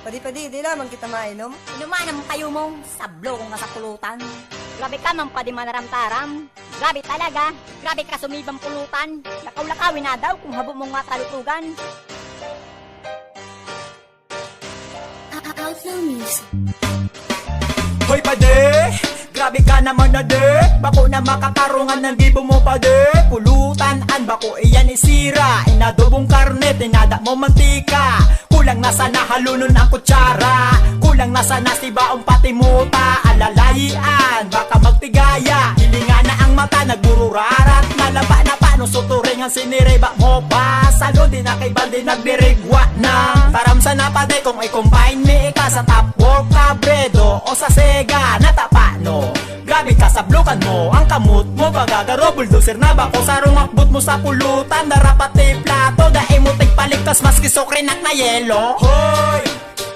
Padi-padi, di lamang kita mainom. Inuman ang kayo mong sablo kung nasa pulutan. Grabe ka mang padi manaram-taram. Grabe talaga. Grabe ka sumibang pulutan. Lakaw-lakawin na daw kung habo mong matalutugan. Outlaw Music. Hoy pade, grabe ka naman na de. Bako na makakarungan ng gibo mo pade. Pulutan an bako iyan isira. Inadobong karne, tinada mo mantika. Kulang na sana halunon ang kutsara. Kulang na sana sibaong patimuta. Alalayian, baka magtigaya. Hilinga na ang mata, nagbururarat. Malaba na paano suturing ang sinireba mo pa. Salo din na kay balde nagdirigwa na. Taramsa na pade kung i-combine mi ika sa top work kabredo o sa sega na tapano. Grabe ka sa blokan mo, ang kamot mo bagagaro. Bulldozer na bako sa rumakbot mo sa pulutan. Darapati plato, dae mo tigpaligtas maski sokrinak na yelo. Hoy!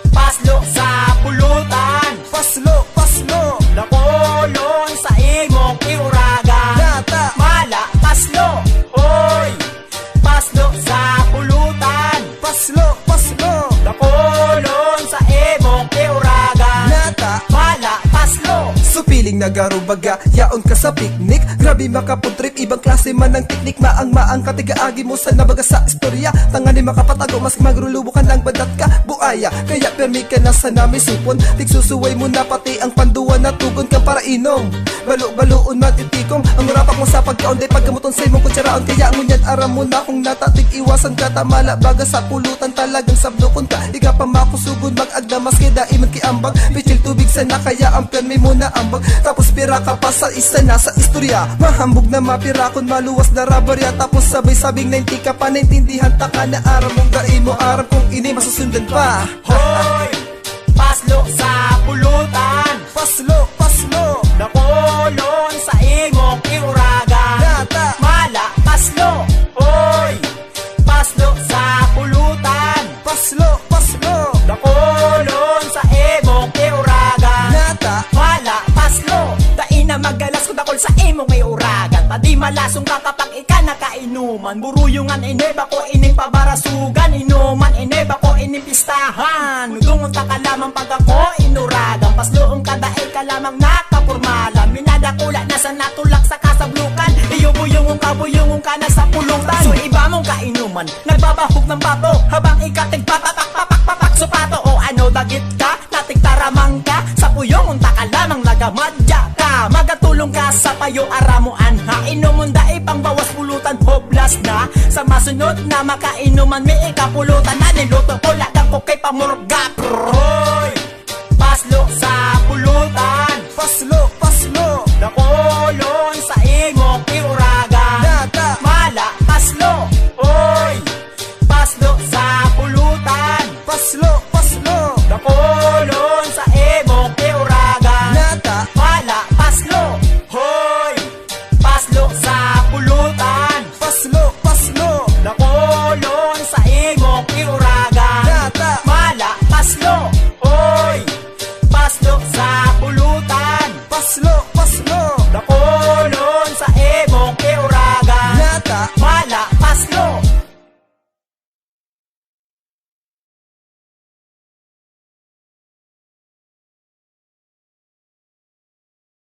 Paslo sa pulutan. Paslo, paslo. Nakolon sa imong iuraga. Nata. Mala, paslo. Hoy! Paslo sa pulutan. Paslo, paslo. Nakolon sa imong iuraga. Nata. Mala, paslo. Supiling nagarubaga, yaon ka sa picnic. Grabe makapuntrip, ibang klase man ng teknik. Maang katigaagi mo sa nabaga sa istorya. Tangani makapatago, mas magrulubukan lang badat ka buaya. Kaya permi ka na sa nami supon. Tigsusuway mo na pati ang panduan na tugon ka para inom. Balo-baloon man itikom, ang rapak mo sa pagkaon. Day paggamuton sa imong kutsaraon. Kaya ngunyan aram mo na kung natatig iwasan ka. Tamala baga sa pulutan talagang sablokon ka. Iga pa makusugod mag-agdamas kaya iman kiambag. Pichil tubig sana kaya ang permi mo na ambag. Tapos pira ka pa sa isa na sa istorya. Mahambog na mapira kung maluwas na rabarya. Tapos sabay-sabing 90 ka pa naintindihan ta ka na aram mong gain mo. Aram kung ini masusundan pa. Hoy! Paslo sa pulutan. Paslo, paslo. Nakolon sa imong iuraga. Nata. Mala, paslo. Hoy! Paslo sa pulutan. Paslo, paslo. Nakolon sa imong iuraga. Nata. Mala, paslo. Dai na magalas kung dakol sa imong iuragan. Tadi malasong ka kapag ika nakainuman. Buruyungan ineba ko ining pabarasugan. Inuman ineba ko ining pistahan. Nudungon ta ka lamang pag ako inuragan. Pasloong ka dahil ka lamang nakapurmala. Minadakula na sa natulak sa kasablukan. Iyubuyungong kabuyungong ka na sa pulutan. So iba mong kainuman, nagbabahog ng bato. Habang ikatig papak supato. O ano dagit ka, natigtaramang ka. Sa puyong unta ka lamang nagamadya ka. Magatulong ka sa payo aramuan ha. Inumon dahi pang bawas pulutan hoblas na. Sa masunod na makainuman may ikapulutan na. Niluto ko ladang ko kay pamurga. Hoy! Paslo sa pulutan. Paslo, paslo. Nakolon sa imong iuraga. Nata. Mala, paslo. Hoy! Paslo sa pulutan. Paslo, paslo. Nakolon sa imong iuraga. Nata. Mala, paslo. Hoy! Paslo sa pulutan. Paslo, paslo. Nakolon sa imong iuraga. Nata. Mala, paslo. Hoy! Paslo sa pulutan. Paslo, paslo. Nakolon sa imong iuraga. Nata. Mala, paslo.